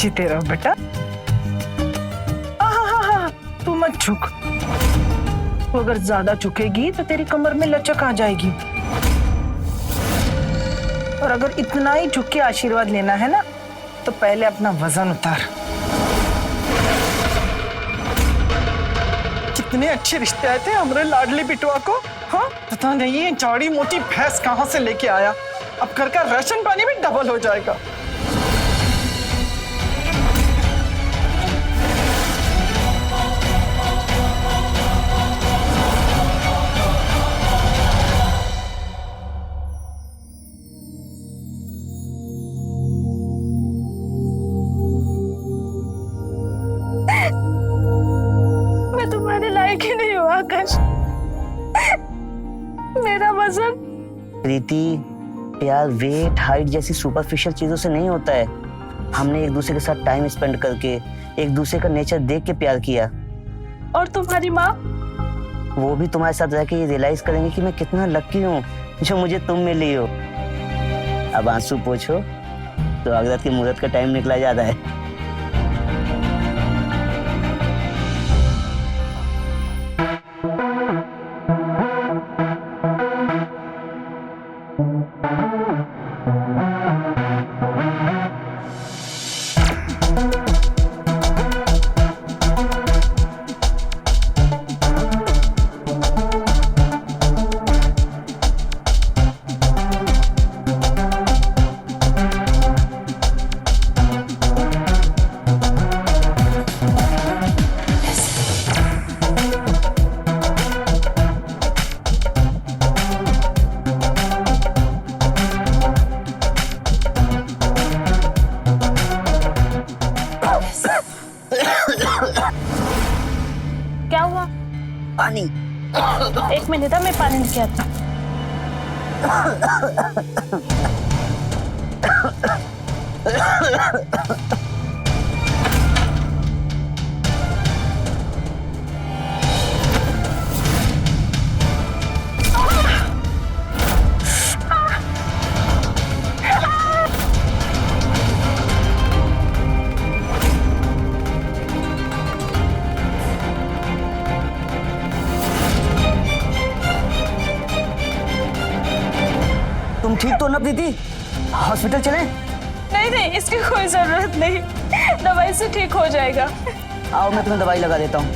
जीते रहो बेटा। हाँ, तू मत झुक। तू अगर ज्यादा झुकेगी तो तेरी कमर में लचक आ जाएगी। और अगर इतना ही झुक के आशीर्वाद लेना है ना, तो पहले अपना वजन उतार। कितने अच्छे रिश्ते आए थे हमारे लाडली बिटवा को। हाँ, पता नहीं ये चौड़ी मोटी भैंस कहाँ से लेके आया। अब घर का राशन पानी भी डबल हो जाएगा। मैं तुम्हारे लायक ही नहीं हूँ आकाश। मेरा वजन। प्रीति, प्यार वेट हाइट जैसी सुपरफिशियल चीजों से नहीं होता है। हमने एक दूसरे के साथ टाइम स्पेंड करके, एक दूसरे का नेचर देख के प्यार किया। और तुम्हारी माँ? वो भी तुम्हारे साथ रह के ये रियलाइज करेंगे कि मैं कितना लकी हूँ जो मुझे तुम मिली हो। अब आंसू पोछो तो अगरत के मुहूर्त का टाइम निकला जाता है। क्या हुआ? पानी। एक मिनट, मैं पानी लेके आता हूँ। तुम ठीक तो ना प्रीति? हॉस्पिटल चलें? नहीं, इसकी कोई जरूरत नहीं। दवाई से ठीक हो जाएगा। आओ, मैं तुम्हें दवाई लगा देता हूँ।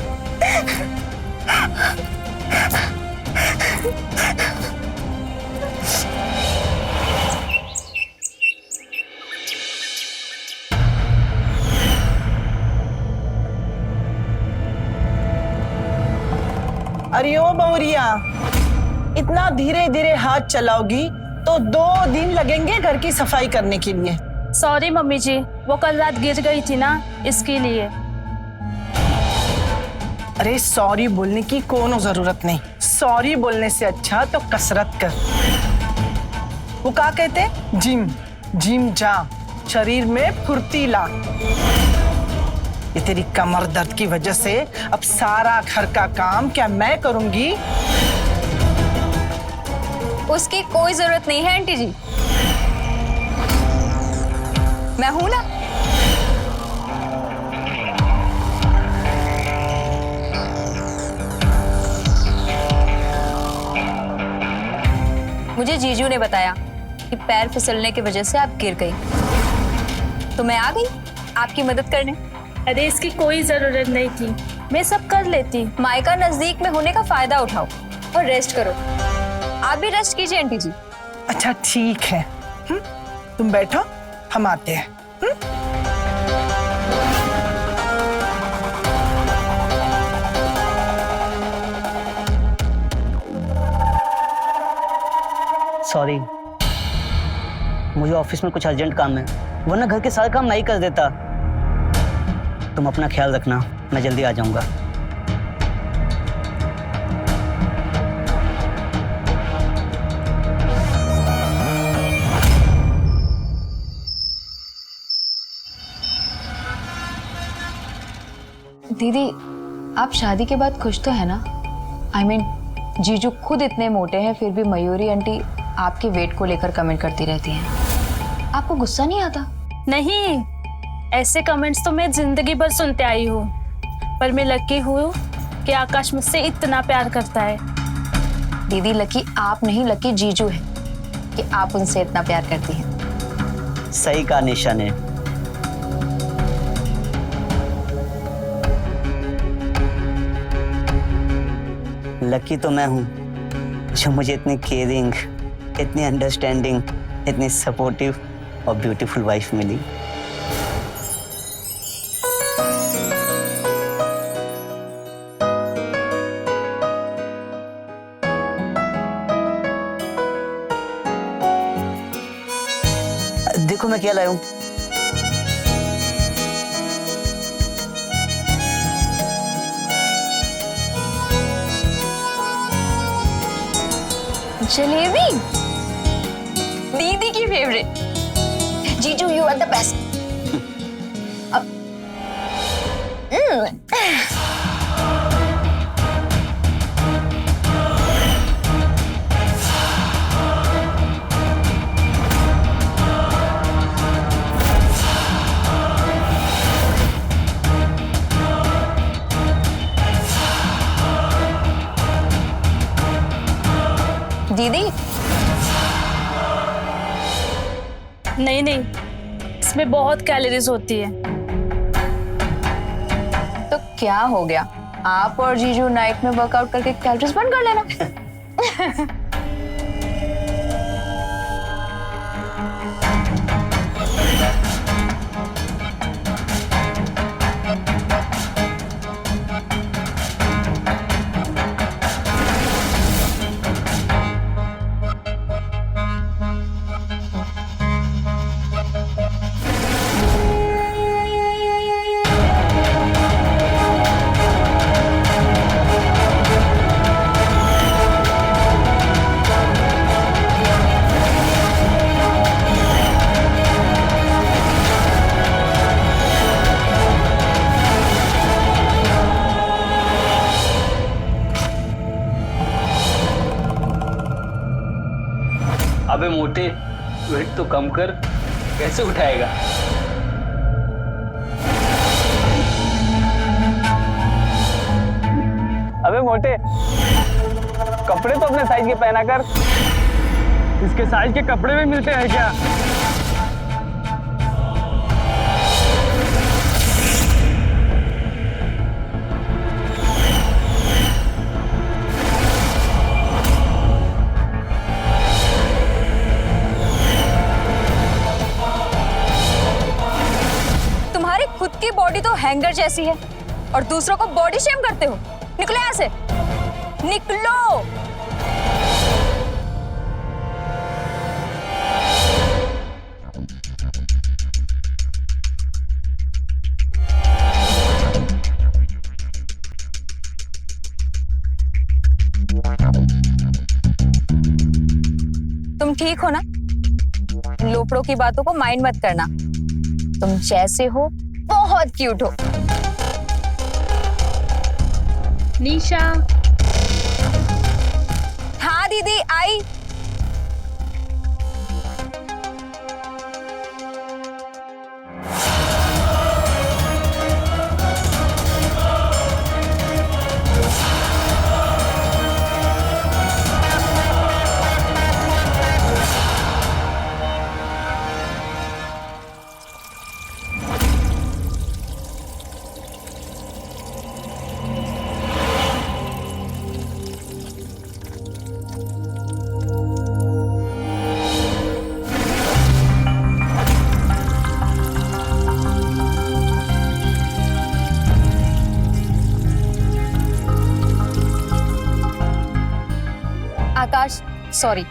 अरे ओ बहुरिया, इतना धीरे धीरे हाथ चलाओगी तो 2 दिन लगेंगे घर की सफाई करने के लिए। सॉरी मम्मी जी, वो कल रात गिर गई थी ना, इसके लिए। अरे सॉरी बोलने की कोनो जरूरत नहीं। सॉरी बोलने से अच्छा तो कसरत कर। वो क्या कहते? जिम जा, शरीर में फुर्ती ला। ये तेरी कमर दर्द की वजह से अब सारा घर का काम क्या मैं करूंगी? उसकी कोई जरूरत नहीं है आंटी जी, मैं हूं ना। मुझे जीजू ने बताया कि पैर फिसलने की वजह से आप गिर गई, तो मैं आ गई आपकी मदद करने। अरे इसकी कोई जरूरत नहीं थी, मैं सब कर लेती। मायका नजदीक में होने का फायदा उठाओ और रेस्ट करो। आप भी रेस्ट कीजिए आंटी जी। अच्छा ठीक है, तुम बैठो, हम आते हैं। सॉरी, मुझे ऑफिस में कुछ अर्जेंट काम है, वरना घर के सारे काम नहीं कर देता। तुम अपना ख्याल रखना, मैं जल्दी आ जाऊंगा। दीदी, आप शादी के बाद खुश तो है ना? I mean, जीजू खुद इतने मोटे हैं, फिर भी मयूरी आंटी आपके वेट को लेकर कमेंट करती रहती हैं। आपको गुस्सा नहीं आता? नहीं, ऐसे कमेंट्स तो मैं जिंदगी भर सुनते आई हूँ, पर मैं लकी हूँ कि आकाश मुझसे इतना प्यार करता है। दीदी लकी आप नहीं, लकी जीजू है कि आप उनसे इतना प्यार करती हैं। सही कहा निशा ने। लकी तो मैं हूं जो मुझे इतनी केयरिंग, इतनी अंडरस्टैंडिंग, इतनी सपोर्टिव और ब्यूटीफुल वाइफ मिली। देखो मैं क्या लाया हूं। जलेबी, दीदी की फेवरेट। जीजू यू आर द बेस्ट। दीदी नहीं नहीं, इसमें बहुत कैलोरीज होती है। तो क्या हो गया, आप और जीजू नाइट में वर्कआउट करके कैलोरीज बर्न कर लेना। अबे मोटे, वेट तो कम कर, कैसे उठाएगा? अबे मोटे, कपड़े तो अपने साइज के पहना कर। इसके साइज के कपड़े भी मिलते हैं क्या? खुद की बॉडी तो हैंगर जैसी है और दूसरों को बॉडी शेम करते हो। निकलो यहाँ से, निकलो। तुम ठीक हो ना? इन लोफड़ों की बातों को माइंड मत करना। तुम जैसे हो बहुत क्यूट हो। निशा। हाँ दीदी आई। आकाश सॉरी,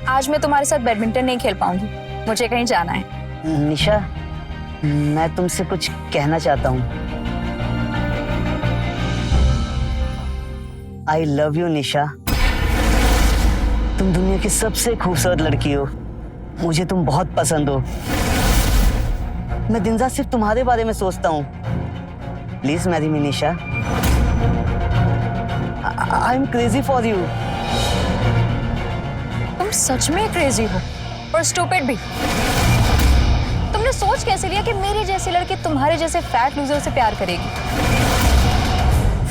आज मैं तुम्हारे साथ बैडमिंटन नहीं खेल पाऊंगी, मुझे कहीं जाना है। निशा, मैं तुमसे कुछ कहना चाहता हूँ। आई लव यू निशा। तुम दुनिया की सबसे खूबसूरत लड़की हो। मुझे तुम बहुत पसंद हो। मैं दिन रात सिर्फ तुम्हारे बारे में सोचता हूँ। Please marry me Nisha. I am crazy for you. तुम सच में क्रेजी हो और स्टूपिड भी। तुमने सोच कैसे लिया कि मेरी जैसी लड़की तुम्हारे जैसे फैट लूजर से प्यार करेगी?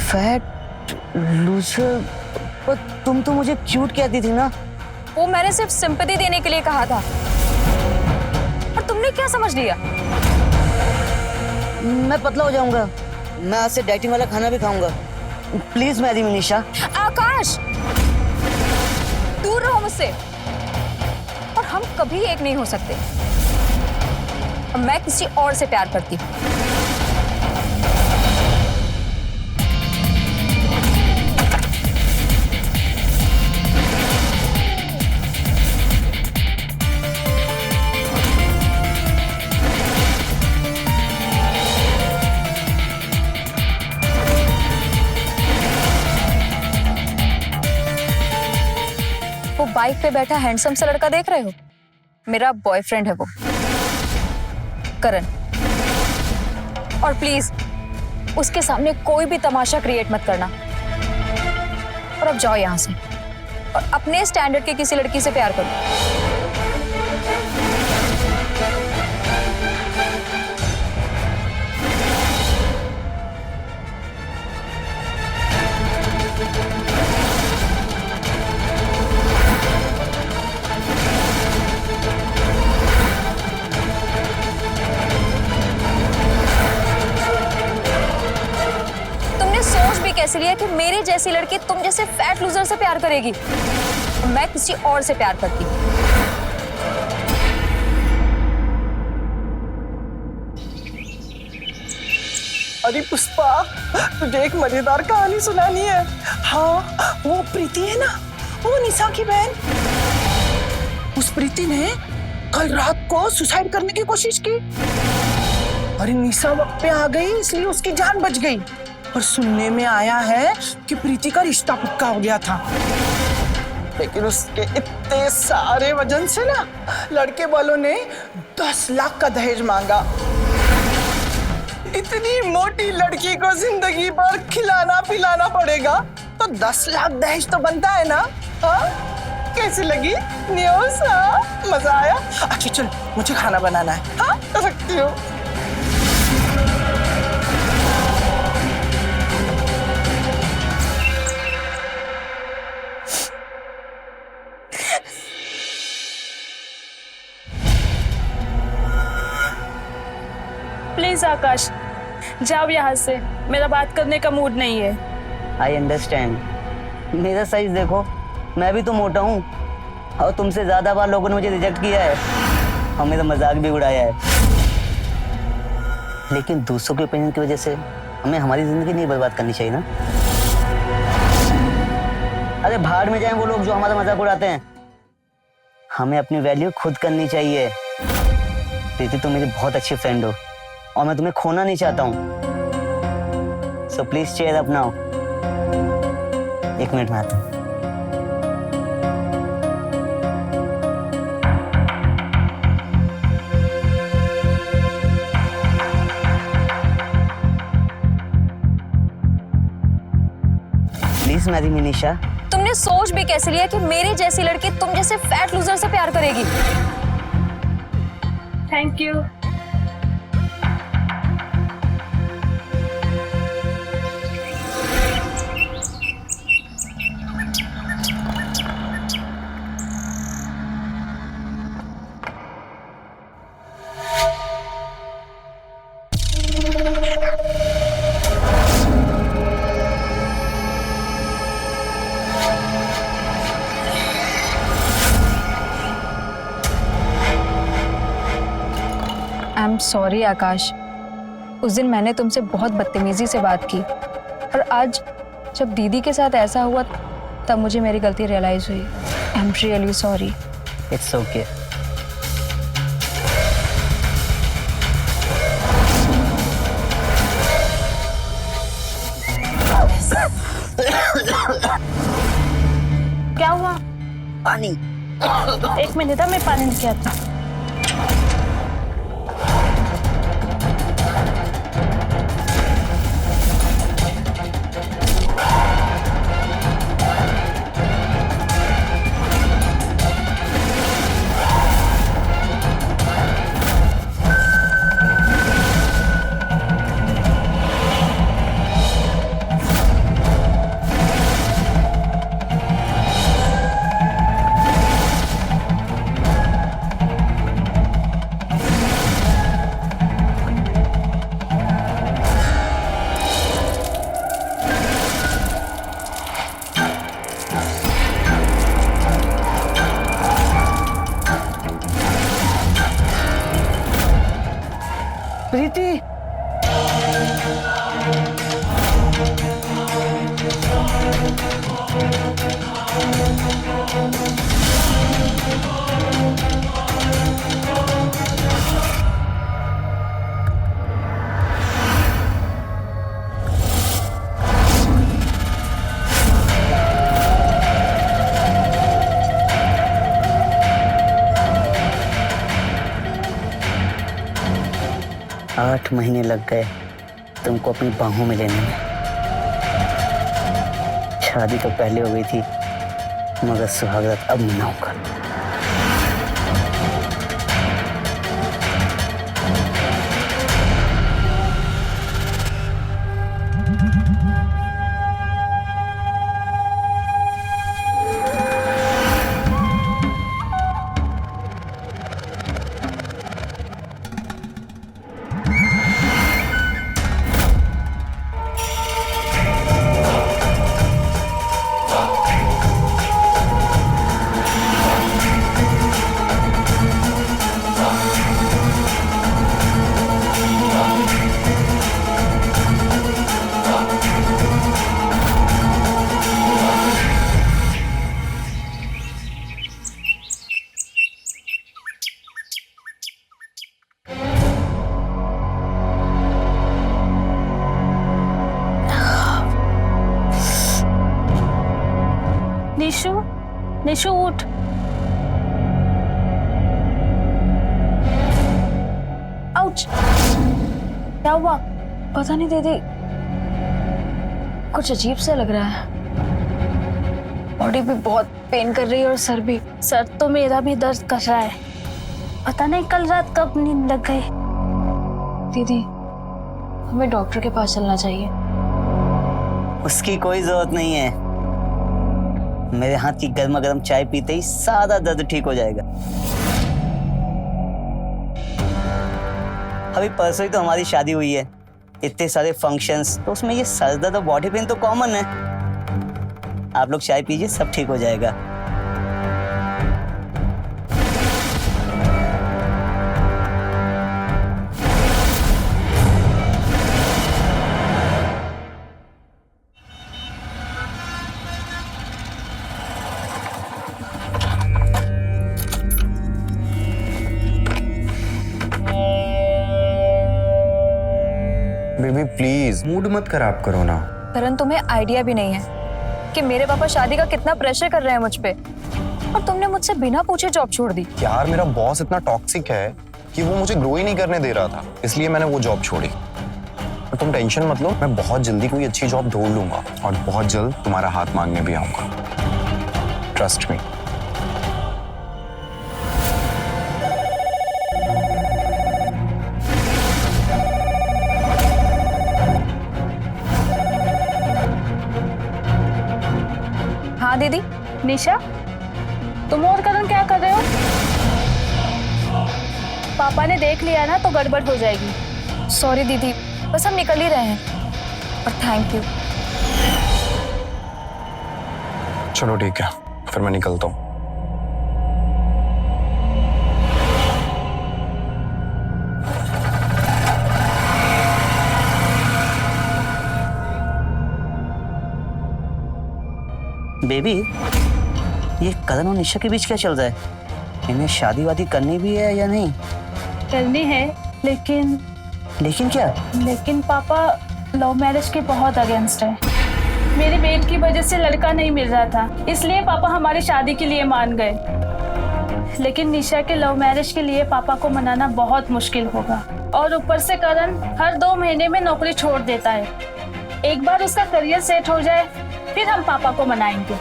Fat loser? पर तुम तो मुझे क्यूट कहती थी ना। वो मैंने सिर्फ सिंपैथी देने के लिए कहा था, और तुमने क्या समझ लिया? मैं पतला हो जाऊंगा, मैं आज से डाइटिंग वाला खाना भी खाऊंगा। Please marry Manisha. आकाश, दूर रहो मुझसे, और हम कभी एक नहीं हो सकते। मैं किसी और से प्यार करती हूँ। वो बाइक पे बैठा हैंडसम सा लड़का देख रहे हो? मेरा बॉयफ्रेंड है वो, करण। और प्लीज उसके सामने कोई भी तमाशा क्रिएट मत करना। और अब जाओ यहां से और अपने स्टैंडर्ड के किसी लड़की से प्यार करो। कैसे लिया कि मेरी जैसी लड़की तुम जैसे फैट लूजर से प्यार करेगी? मैं किसी और से प्यार करती। अरे पुष्पा, तुझे एक मजेदार कहानी सुनानी है। हाँ, वो प्रीति है ना, वो निशा की बहन। उस प्रीति ने कल रात को सुसाइड करने की कोशिश की। अरे निशा वक्त पे आ गई, इसलिए उसकी जान बच गई। और सुनने में आया है कि प्रीति का रिश्ता पक्का हो गया था, लेकिन उसके इतने सारे वजन से ना लड़के वालों ने 10 लाख का दहेज मांगा। इतनी मोटी लड़की को जिंदगी भर खिलाना पिलाना पड़ेगा, तो 10 लाख दहेज तो बनता है ना। हाँ? कैसी लगी न्यूज़? मजा आया? अच्छा चल, मुझे खाना बनाना है। हाँ, कर सकती हूँ। प्लीज आकाश, जाओ यहाँ से, मेरा बात करने का मूड नहीं है। I understand. मेरा साइज देखो, मैं भी तो मोटा हूँ, और तुमसे ज्यादा बार लोगों ने मुझे रिजेक्ट किया है और मेरा मजाक भी उड़ाया है। लेकिन दूसरों के ओपिनियन की वजह से हमें हमारी जिंदगी नहीं बर्बाद करनी चाहिए ना। अरे भाड़ में जाएं वो लोग जो हमारा मजाक उड़ाते हैं। हमें अपनी वैल्यू खुद करनी चाहिए। प्रीति, तुम मेरी बहुत अच्छी फ्रेंड हो और मैं तुम्हें खोना नहीं चाहता हूं। So please cheer up now. 1 minute में आता हूं। Please marry Manisha. तुमने सोच भी कैसे लिया कि मेरी जैसी लड़की तुम जैसे फैट लूजर से प्यार करेगी? Thank you. I am sorry Aakash, उस दिन मैंने तुमसे बहुत बदतमीजी से बात की, और आज जब दीदी के साथ ऐसा हुआ तब मुझे मेरी गलती रियलाइज हुई। I am really sorry. It's okay. क्या हुआ? पानी। 1 मिनट, मैं पानी लेके आती हूँ। आठ महीने लग गए तुमको अपनी बाहों में लेने में। शादी तो पहले हो गई थी, मगर सुहागरात अब मनाऊंगा। निशु, निशु उठ। आउच! क्या हुआ? पता नहीं दीदी, कुछ अजीब सा लग रहा है। बॉडी भी बहुत पेन कर रही है और सर भी। सर तो मेरा भी दर्द कर रहा है। पता नहीं कल रात कब नींद लग गई। दीदी, हमें डॉक्टर के पास चलना चाहिए। उसकी कोई जरूरत नहीं है। मेरे हाथ की गर्मा गर्म चाय पीते ही सारा दर्द ठीक हो जाएगा। अभी परसों ही तो हमारी शादी हुई है, इतने सारे फंक्शंस, तो उसमें ये सर दर्द और बॉडी पेन तो कॉमन है। आप लोग चाय पीजिए, सब ठीक हो जाएगा। बेबी प्लीज मूड मत खराब करो ना। करण, तुम्हें आइडिया भी नहीं है कि मेरे पापा शादी का कितना प्रेशर कर रहे हैं मुझ पे, और तुमने मुझसे बिना पूछे जॉब छोड़ दी। यार मेरा बॉस इतना टॉक्सिक है कि वो मुझे ग्रो ही नहीं करने दे रहा था, इसलिए मैंने वो जॉब छोड़ी। और तुम टेंशन मत लो, मैं बहुत जल्दी कोई अच्छी जॉब ढूंढ लूंगा और बहुत जल्द तुम्हारा हाथ मांगने भी आऊंगा। Trust me. हाँ दीदी। निशा, तुम और करण क्या कर रहे हो? पापा ने देख लिया ना तो गड़बड़ हो जाएगी। सॉरी दीदी, बस हम निकल ही रहे हैं। और थैंक यू। चलो ठीक है, फिर मैं निकलता हूँ। बेबी, ये करण और निशा के बीच क्या चल रहा है? इन्हें शादी वादी करनी भी है या नहीं? करनी है, लेकिन क्या? लेकिन पापा लव मैरिज के बहुत अगेंस्ट है। मेरे बेट की वजह से लड़का नहीं मिल रहा था, इसलिए पापा हमारी शादी के लिए मान गए। लेकिन निशा के लव मैरिज के लिए पापा को मनाना बहुत मुश्किल होगा। और ऊपर से करण हर 2 महीने में नौकरी छोड़ देता है। एक बार उसका करियर सेट हो जाए, फिर हम पापा को मनाएंगे।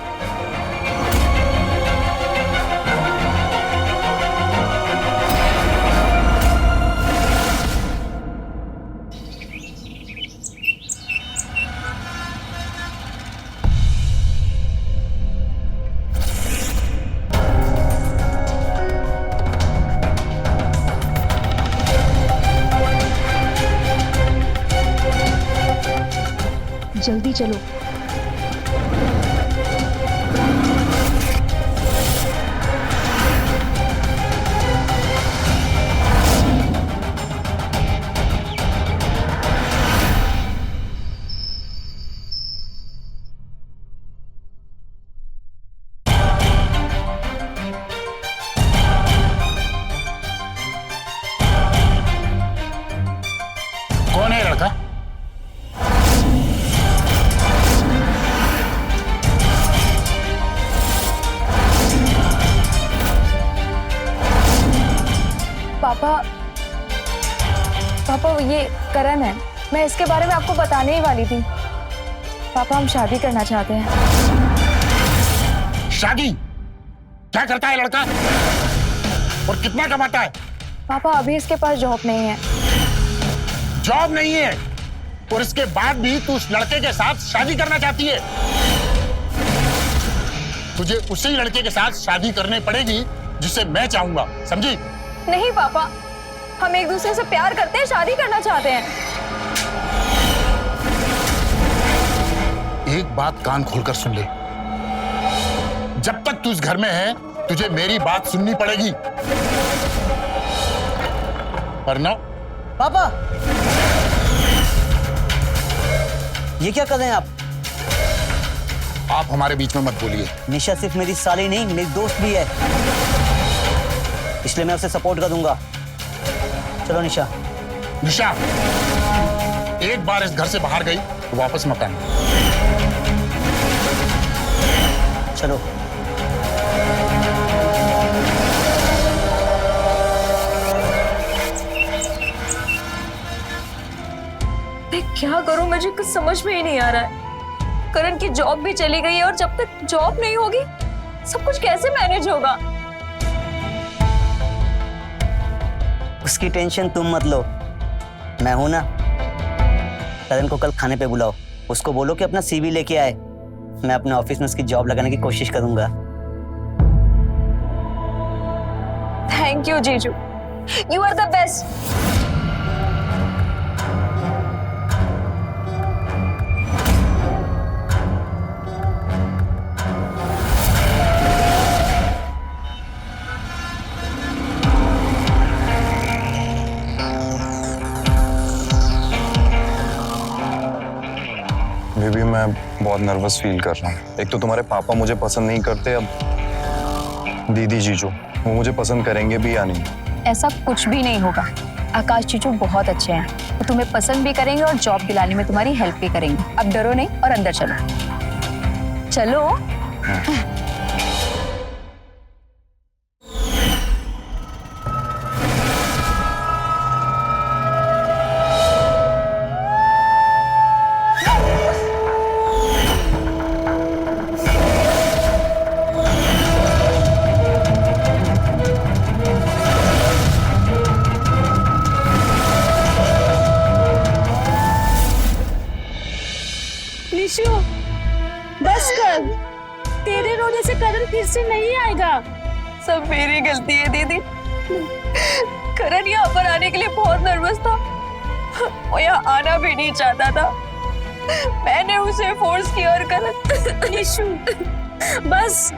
जल्दी चलो। कौन है लड़का? पापा पापा ये करण है। मैं इसके बारे में आपको बताने ही वाली थी। पापा हम शादी करना चाहते हैं। शादी? क्या करता है लड़का और कितना कमाता है? पापा अभी इसके पास जॉब नहीं है। जॉब नहीं है और इसके बाद भी तू उस लड़के के साथ शादी करना चाहती है? तुझे उसी लड़के के साथ शादी करनी पड़ेगी जिसे मैं चाहूंगा, समझी? नहीं पापा, हम एक दूसरे से प्यार करते हैं, शादी करना चाहते हैं। एक बात कान खोलकर सुन ले, जब तक तू इस घर में है तुझे मेरी बात सुननी पड़ेगी। अर्नव, पापा, ये क्या कर रहे हैं आप? आप हमारे बीच में मत बोलिए। निशा सिर्फ मेरी साली नहीं, मेरी दोस्त भी है, इसलिए मैं उसे सपोर्ट करूंगा। चलो निशा। निशा, एक बार इस घर से बाहर गई तो वापस मत आना। चलो। मैं क्या करूं, मुझे कुछ समझ में ही नहीं आ रहा है। करण की जॉब भी चली गई है और जब तक जॉब नहीं होगी सब कुछ कैसे मैनेज होगा? उसकी टेंशन तुम मत लो, मैं हूं ना। करण को कल खाने पे बुलाओ, उसको बोलो कि अपना सीवी लेके आए। मैं अपने ऑफिस में उसकी जॉब लगाने की कोशिश करूंगा। थैंक यू जीजू, you are the best. Baby मैं बहुत नर्वस फील कर रहा हूँ। एक तो तुम्हारे पापा मुझे पसंद नहीं करते, अब दीदी जीजू वो मुझे पसंद करेंगे भी या नहीं? ऐसा कुछ भी नहीं होगा। आकाश जीजू बहुत अच्छे हैं, वो तुम्हें पसंद भी करेंगे और जॉब दिलाने में तुम्हारी हेल्प भी करेंगे। अब डरो नहीं और अंदर चलो। चलो। निशु, बस कर। तेरे रोने से करण फिर से नहीं आएगा। सब मेरी गलती है दीदी। करण यहाँ पर आने के लिए बहुत नर्वस था, वो यहाँ आना भी नहीं चाहता था। मैंने उसे फोर्स किया और करण। निशु, बस।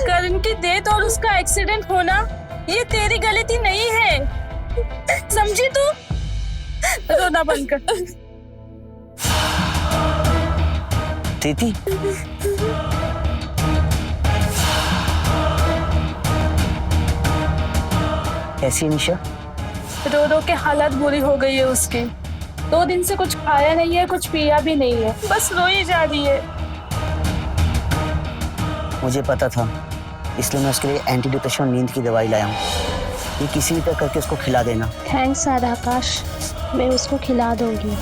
करण की डेथ और उसका एक्सीडेंट होना ये तेरी गलती नहीं है, समझी तू? रोना बंद कर। दीदी, कैसी है निशा? रो रो के हालत बुरी हो गई है उसकी। 2 दिन से कुछ खाया नहीं है, कुछ पिया भी नहीं है, बस रोई जा रही है। मुझे पता था, इसलिए मैं उसके लिए एंटी डिप्रेशन और नींद की दवाई लाया हूँ। ये किसी भी तरह करके उसको खिला देना। थैंक्स आकाश, मैं उसको खिला दूंगी।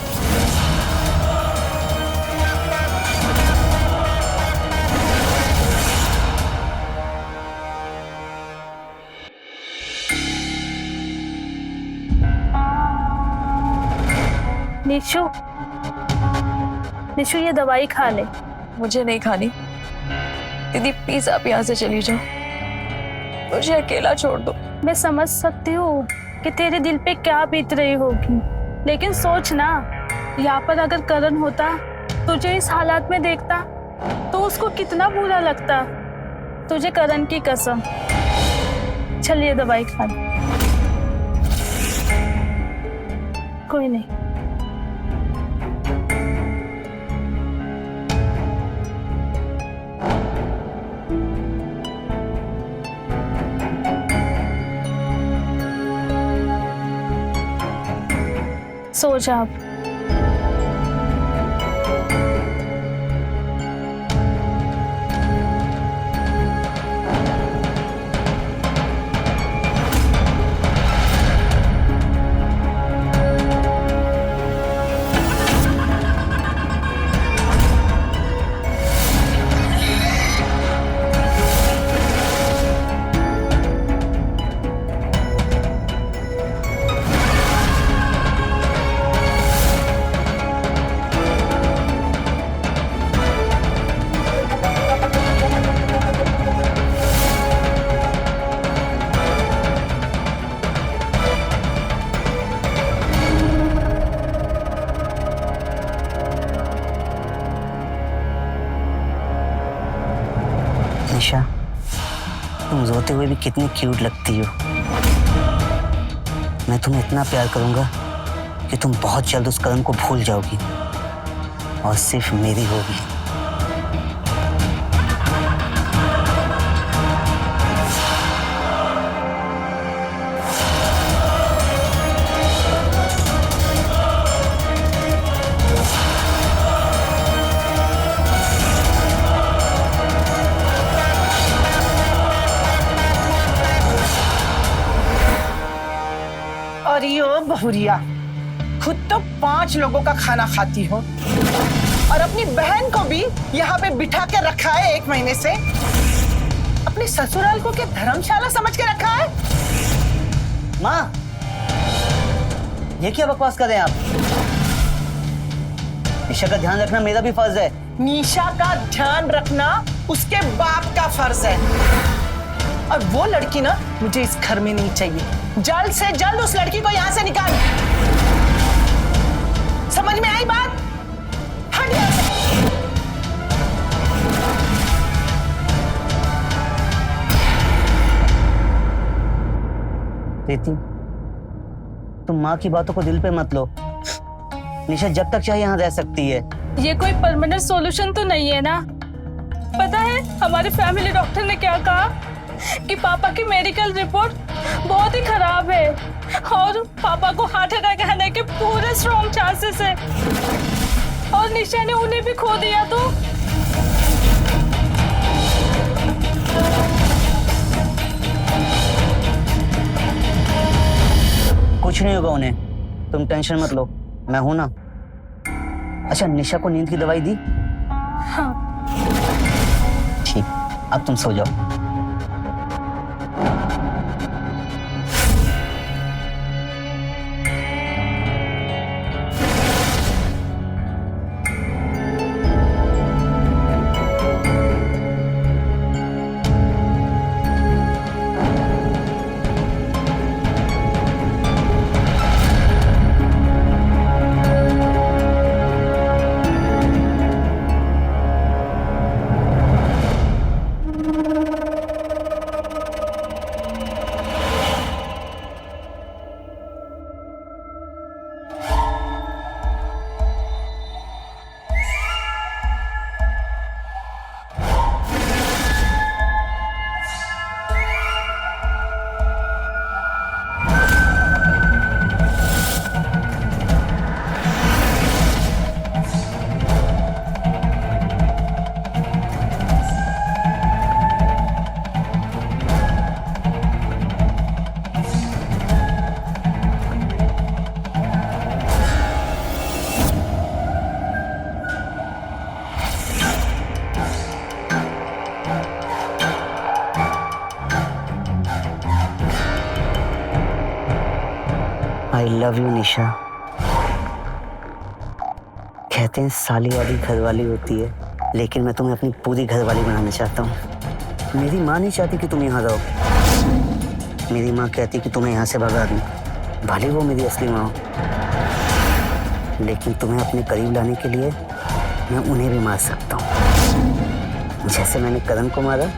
निशु, निशु ये दवाई खा ले। मुझे नहीं खानी दीदी, प्लीज आप यहाँ से चली जाओ, मुझे अकेला छोड़ दो। मैं समझ सकती हूँ कि तेरे दिल पे क्या बीत रही होगी, लेकिन सोच ना, यहाँ पर अगर करण होता, तुझे इस हालात में देखता तो उसको कितना बुरा लगता। तुझे करण की कसम। चलिए दवाई खा ले। कोई नहीं। सो जा आप। निशा, तुम रोते हुए भी कितनी क्यूट लगती हो। मैं तुम्हें इतना प्यार करूंगा कि तुम बहुत जल्द उस करण को भूल जाओगी और सिर्फ मेरी होगी। अरे ओ बहुरिया, खुद तो 5 लोगों का खाना खाती हो और अपनी बहन को भी यहाँ पे बिठा के रखा है 1 महीने से। अपने ससुराल को क्या धर्मशाला समझ के रखा है? माँ, ये क्या बकवास कर रहे हैं आप? निशा का ध्यान रखना मेरा भी फर्ज है। निशा का ध्यान रखना उसके बाप का फर्ज है। और वो लड़की ना मुझे इस घर में नहीं चाहिए। जल्द से जल्द उस लड़की को यहाँ से निकाल। समझ में आई बात? हट यहाँ से। प्रीति, तुम माँ की बातों को दिल पे मत लो। निशा जब तक चाहे यहाँ रह सकती है। ये कोई परमानेंट सॉल्यूशन तो नहीं है ना? पता है हमारे फैमिली डॉक्टर ने क्या कहा कि पापा की मेडिकल रिपोर्ट बहुत ही खराब है और पापा को हार्ट अटैक आने के पूरे स्ट्रॉन्ग चांसेस है और निशा ने उन्हें भी खो दिया तो कुछ नहीं होगा उन्हें, तुम टेंशन मत लो, मैं हूं ना। अच्छा, निशा को नींद की दवाई दी? हाँ। ठीक, अब तुम सो जाओ। आई लव यू निशा। कहते हैं साली वाली घरवाली होती है, लेकिन मैं तुम्हें अपनी पूरी घरवाली बनाना चाहता हूँ। मेरी माँ नहीं चाहती कि तुम यहाँ रहो। मेरी माँ कहती कि तुम्हें यहाँ से भगा दूँ, भले वो मेरी असली माँ हो। लेकिन तुम्हें अपने करीब लाने के लिए मैं उन्हें भी मार सकता हूँ, जैसे मैंने करण को मारा।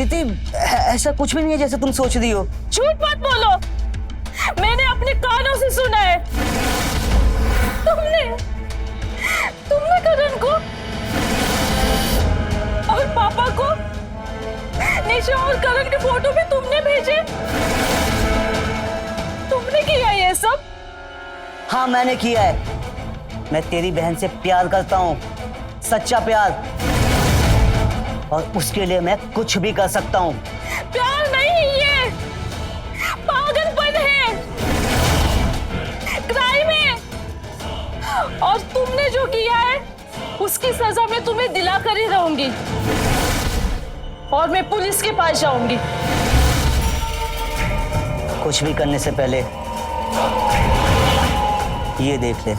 प्रीति, ऐसा कुछ भी नहीं है जैसे तुम सोच रही हो। झूठ मत बोलो, मैंने अपने कानों से सुना है। तुमने करण को और पापा को निशा और करण के फोटो भी तुमने भेजे। तुमने किया ये सब? हाँ मैंने किया है। मैं तेरी बहन से प्यार करता हूँ, सच्चा प्यार, और उसके लिए मैं कुछ भी कर सकता हूँ। प्यार नहीं, ये पागलपन है, क्राइम है। और तुमने जो किया है उसकी सजा मैं तुम्हें दिला कर ही रहूंगी, और मैं पुलिस के पास जाऊंगी। कुछ भी करने से पहले ये देख ले।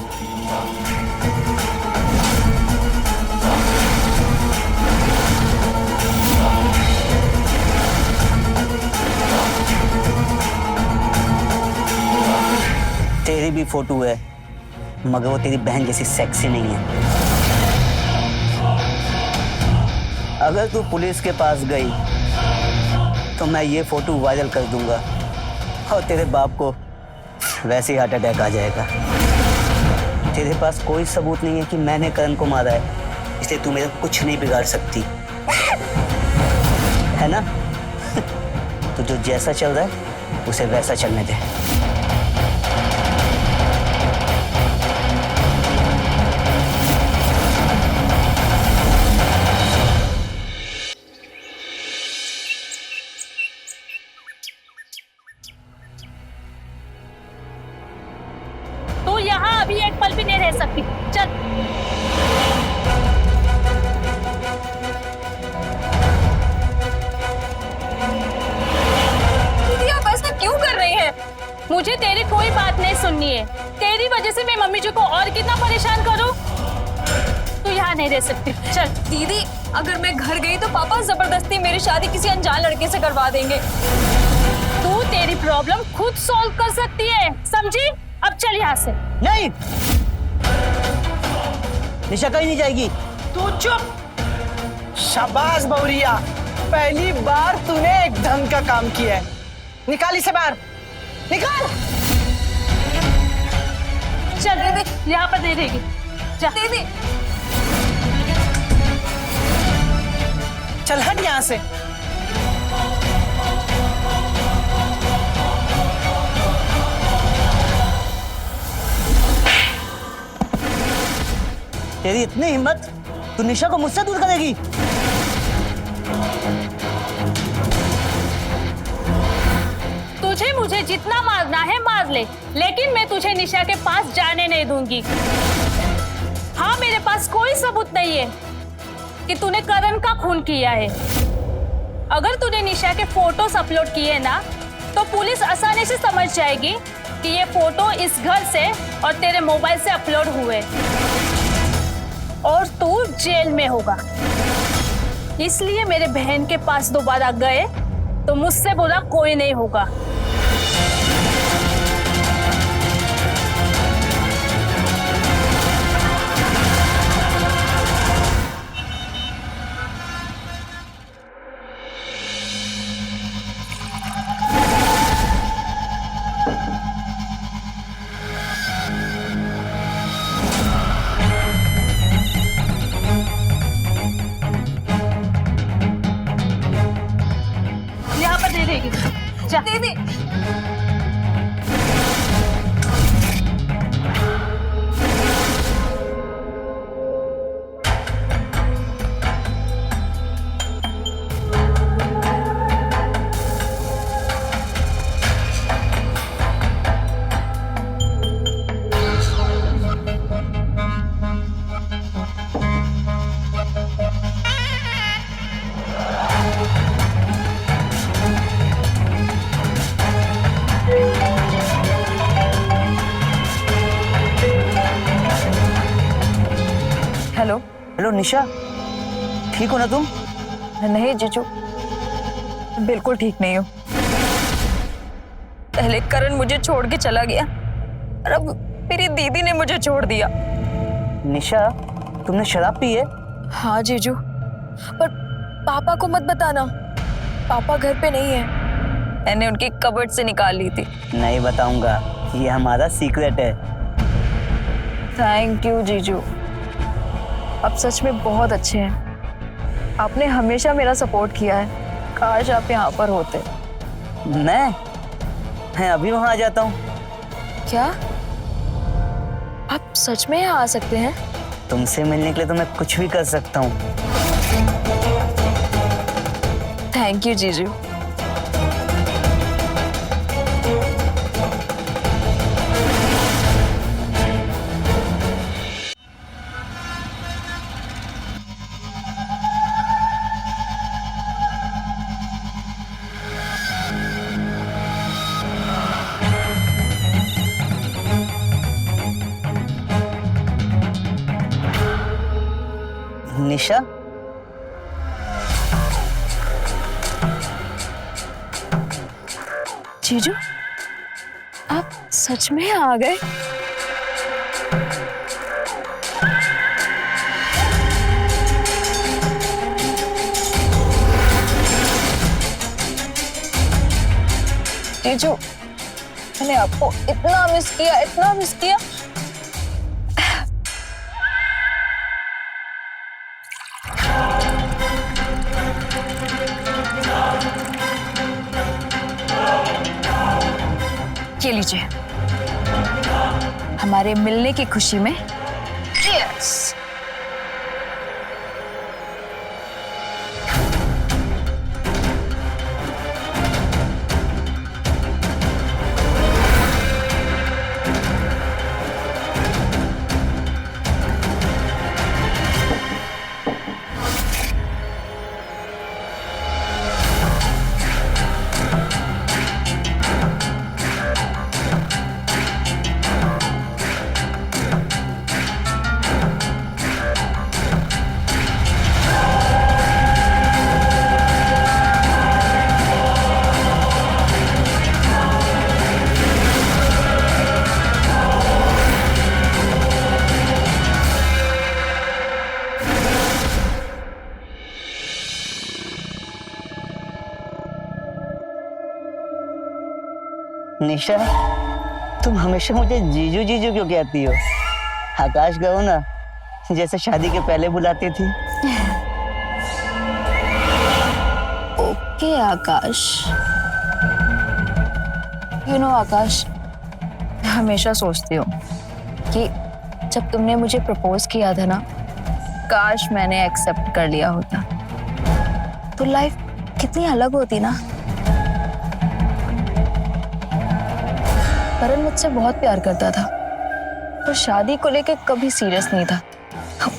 तेरी भी फोटो है, मगर वो तेरी बहन जैसी सेक्सी नहीं है। अगर तू पुलिस के पास गई तो मैं ये फोटो वायरल कर दूंगा और तेरे बाप को वैसे ही हार्ट अटैक आ जाएगा। तेरे पास कोई सबूत नहीं है कि मैंने करण को मारा है, इसलिए तू मेरा कुछ नहीं बिगाड़ सकती, है ना? तो जो जैसा चल रहा है उसे वैसा चलने दे। तू यहाँ अभी एक पल भी नहीं रह सकती, चल। दीदी आप ऐसा क्यों कर रही हैं? मुझे तेरी कोई बात नहीं सुननी है। तेरी वजह से मैं मम्मी जी को और कितना परेशान करूं? तू यहाँ नहीं रह सकती, चल। दीदी अगर मैं घर गई तो पापा जबरदस्ती मेरी शादी किसी अनजान लड़के से करवा देंगे। तू तेरी प्रॉब्लम खुद सॉल्व कर सकती है, समझी? अब चल यहाँ से। नहीं, निशा कहीं नहीं जाएगी। तू चुप। शाबाश बौरिया, पहली बार तूने एक ढंग का काम किया है। निकाल इसे बाहर, निकाल। चल दीदी, यहाँ पर नहीं रहेगी, जा। दीदी चल हट यहाँ से। तेरी इतनी हिम्मत, तू निशा को मुझसे दूर करेगी? तुझे मुझे जितना मारना है मार ले, लेकिन मैं तुझे निशा के पास जाने नहीं दूंगी। हाँ, मेरे पास कोई सबूत नहीं है कि तूने करण का खून किया है। अगर तूने निशा के फोटोज अपलोड किए ना, तो पुलिस आसानी से समझ जाएगी कि ये फोटो इस घर से और तेरे मोबाइल से अपलोड हुए, और तू जेल में होगा। इसलिए मेरे बहन के पास दोबारा गए तो मुझसे बुरा कोई नहीं होगा। यहाँ पर नहीं रहेगी, जा। दीदी हेलो। हेलो निशा, ठीक हो ना तुम? नहीं जीजू, बिल्कुल ठीक नहीं हूँ। पहले करण मुझे छोड़ के चला गया और अब मेरी दीदी ने मुझे छोड़ दिया। निशा, तुमने शराब पी है? हाँ जीजू, पर पापा को मत बताना। पापा घर पे नहीं है। मैंने उनकी कबर्ड से निकाल ली थी। नहीं बताऊंगा, ये हमारा सीक्रेट है। थैंक यू जीजू, आप सच में बहुत अच्छे हैं। आपने हमेशा मेरा सपोर्ट किया है। काश आप यहाँ पर होते। मैं अभी वहां आ जाता हूँ। क्या आप सच में यहाँ आ सकते हैं? तुमसे मिलने के लिए तो मैं कुछ भी कर सकता हूँ। थैंक यू जीजू। निशा, जीजू आप सच में आ गए? जीजू मैंने आपको इतना मिस किया, इतना मिस किया। ये लीजिए, हमारे मिलने की खुशी में चीयर्स। निशा, तुम हमेशा मुझे जीजू जीजू क्यों कहती हो? आकाश कहो ना, जैसे शादी के पहले बुलाती थी। Okay Akash. यू नो आकाश, मैं हमेशा सोचती हूँ कि जब तुमने मुझे प्रपोज किया था ना, काश मैंने एक्सेप्ट कर लिया होता तो लाइफ कितनी अलग होती ना। करण मुझसे बहुत प्यार करता था और शादी को लेकर कभी सीरियस नहीं था।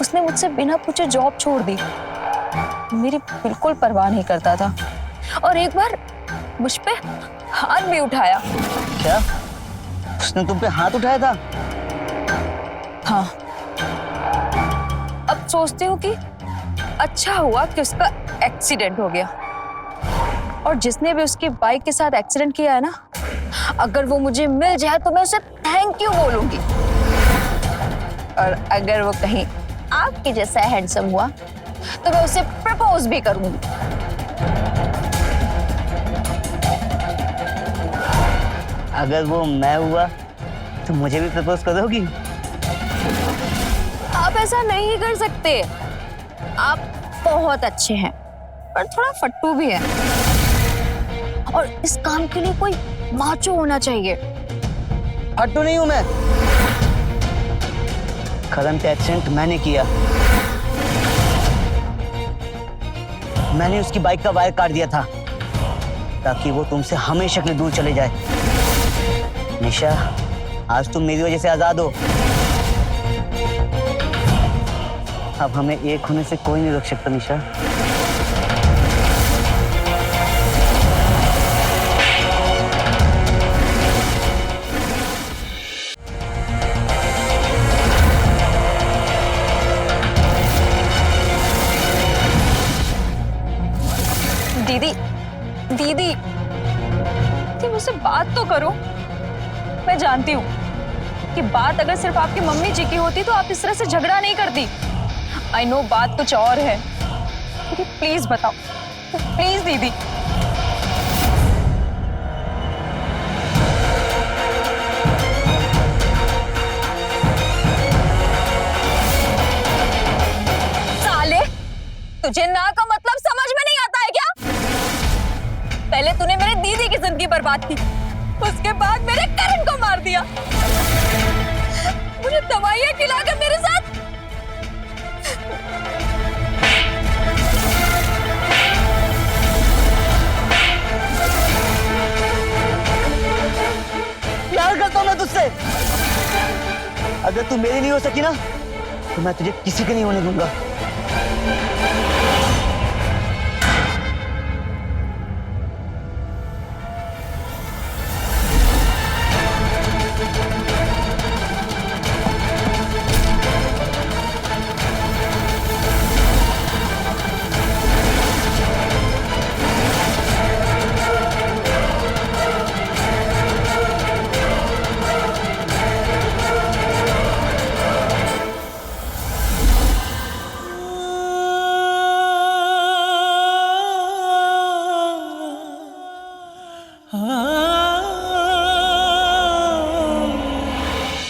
उसने मुझसे बिना पूछे जॉब छोड़ दी, मेरी बिल्कुल परवाह नहीं करता था और एक बार मुझ पे हाथ भी उठाया। क्या उसने तुम पे हाथ उठाया था? हाँ, अब सोचती हूँ कि अच्छा हुआ कि उसका एक्सीडेंट हो गया, और जिसने भी उसकी बाइक के साथ एक्सीडेंट किया है ना, अगर वो मुझे मिल जाए तो मैं उसे थैंक यू बोलूंगी, और अगर वो कहीं आपके जैसा हैंडसम हुआ तो मैं उसे प्रपोज भी करूंगी। अगर वो मैं हुआ तो मुझे भी प्रपोज करोगी? आप ऐसा नहीं कर सकते, आप बहुत अच्छे हैं पर थोड़ा फट्टू भी है, और इस काम के लिए कोई माचो होना चाहिए। फट्टू नहीं हूं मैं। करण का एक्सीडेंट मैंने किया। मैंने उसकी बाइक का वायर काट दिया था ताकि वो तुमसे हमेशा के लिए दूर चले जाए। निशा, आज तुम मेरी वजह से आजाद हो। अब हमें एक होने से कोई नहीं रोक सकता निशा। दीदी, दीदी, कि मुझसे बात तो करो। मैं जानती हूँ कि बात अगर सिर्फ आपकी मम्मी जी की होती तो आप इस तरह से झगड़ा नहीं करती। आई नो बात कुछ और है, लेकिन प्लीज बताओ, प्लीज दीदी। तुझे ना का मतलब समझ में नहीं आता है क्या? पहले तूने मेरे दीदी की जिंदगी बर्बाद की, उसके बाद मेरे करण को मार दिया, मुझे दवाइयां खिलाकर मेरे साथ प्यार करता हूं मैं तुझसे। अगर तू मेरी नहीं हो सकी ना तो मैं तुझे किसी के नहीं होने दूंगा।